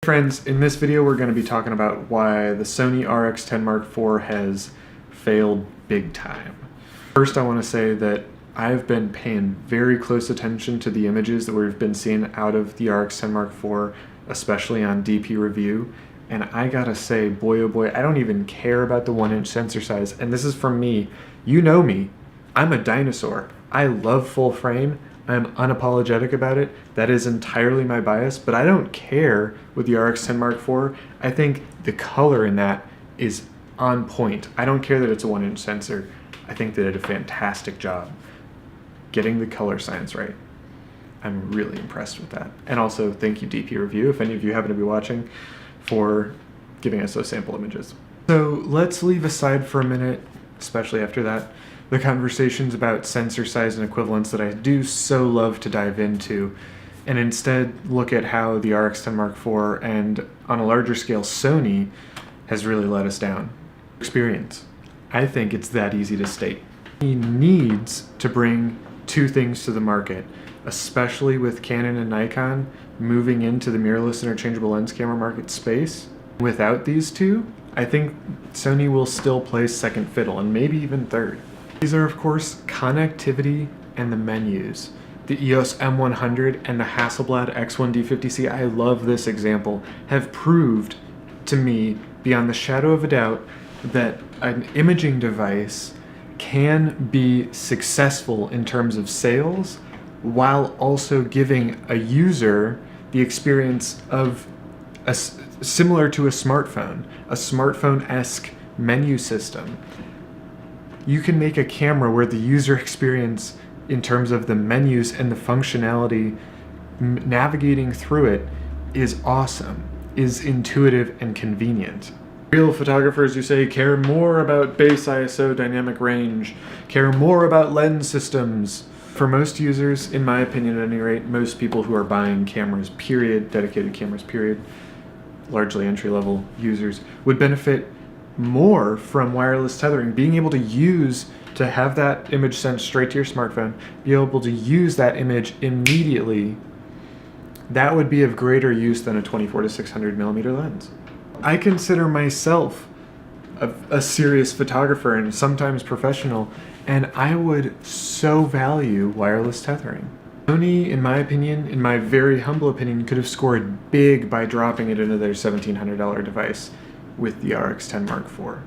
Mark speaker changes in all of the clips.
Speaker 1: Friends, in this video we're going to be talking about why the Sony RX10 Mark IV has failed big time. First, I want to say that I've been paying very close attention to the images that we've been seeing out of the RX10 Mark IV, especially on DP Review, and I gotta say, boy oh boy, I don't even care about the 1-inch sensor size, and this is from me. You know me. I'm a dinosaur. I love full frame. I'm unapologetic about it. That is entirely my bias, but I don't care with the RX10 Mark IV. I think the color in that is on point. I don't care that it's a 1-inch sensor. I think they did a fantastic job getting the color science right. I'm really impressed with that. And also, thank you DP Review, if any of you happen to be watching, for giving us those sample images. So let's leave aside for a minute, especially after that, the conversations about sensor size and equivalence that I do so love to dive into, and instead look at how the RX10 Mark IV and, on a larger scale, Sony has really let us down. Experience. I think it's that easy to state. He needs to bring two things to the market, especially with Canon and Nikon moving into the mirrorless interchangeable lens camera market space. Without these two, I think Sony will still play second fiddle and maybe even third. These are, of course, connectivity and the menus. The EOS M100 and the Hasselblad X1D50C, I love this example, have proved to me beyond the shadow of a doubt that an imaging device can be successful in terms of sales while also giving a user the experience of similar to a smartphone-esque menu system. You can make a camera where the user experience in terms of the menus and the functionality navigating through it is awesome, is intuitive and convenient. Real photographers, you say, care more about base ISO dynamic range, care more about lens systems. For most users, in my opinion at any rate, most people who are buying cameras, period, dedicated cameras, period, largely entry-level users, would benefit more from wireless tethering, being able to have that image sent straight to your smartphone, be able to use that image immediately. That would be of greater use than a 24 to 600 millimeter lens. I consider myself a serious photographer and sometimes professional, and I would so value wireless tethering. Sony, in my opinion, in my very humble opinion, could have scored big by dropping it into their $1,700 device with the RX10 Mark IV.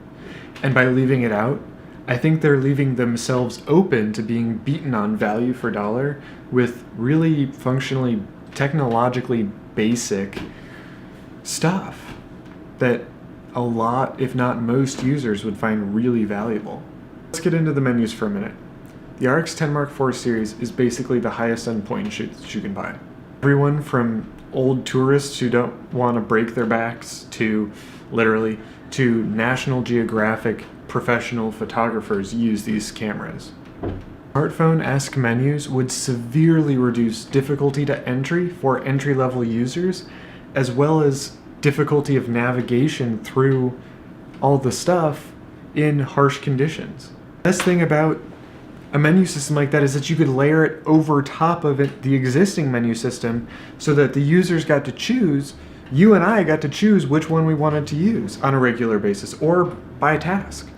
Speaker 1: And by leaving it out, I think they're leaving themselves open to being beaten on value for dollar with really functionally, technologically basic stuff that a lot, if not most, users would find really valuable. Let's get into the menus for a minute. The RX10 Mark IV series is basically the highest end point and shoots you can buy. Everyone from old tourists who don't want to break their backs to literally to National Geographic professional photographers use these cameras. Smartphone-esque menus would severely reduce difficulty to entry for entry-level users, as well as difficulty of navigation through all the stuff in harsh conditions. The best thing about a menu system like that is that you could layer it over top of it, the existing menu system, so that the users got to choose, you and I got to choose which one we wanted to use on a regular basis or by task.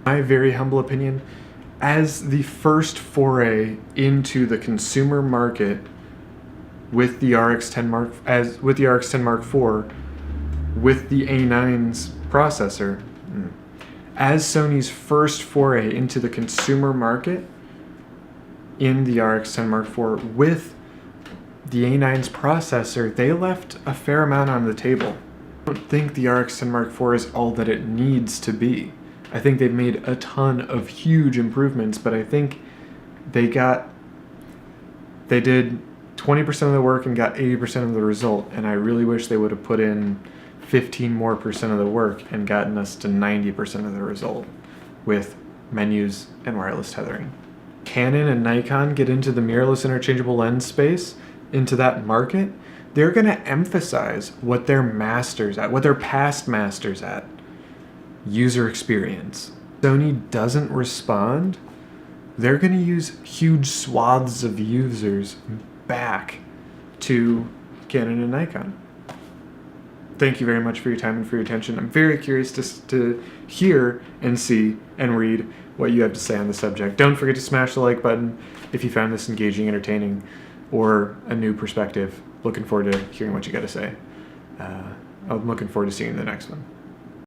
Speaker 1: My very humble opinion, as the first foray into the consumer market with the RX10 Mark IV, with the A9's processor, as Sony's first foray into the consumer market in the RX10 Mark IV with the A9's processor, they left a fair amount on the table. I don't think the RX10 Mark IV is all that it needs to be. I think they've made a ton of huge improvements, but I think they did 20% of the work and got 80% of the result, and I really wish they would have put in 15% more of the work and gotten us to 90% of the result with menus and wireless tethering. Canon and Nikon get into the mirrorless interchangeable lens space, into that market, they're going to emphasize what they're masters at, what they're past masters at. User experience. Sony doesn't respond, they're going to use huge swaths of users back to Canon and Nikon. thank you very much for your time and for your attention. I'm very curious to hear and see and read what you have to say on the subject. Don't forget to smash the like button if you found this engaging, entertaining, or a new perspective. Looking forward to hearing what you got to say. I'm looking forward to seeing the next one.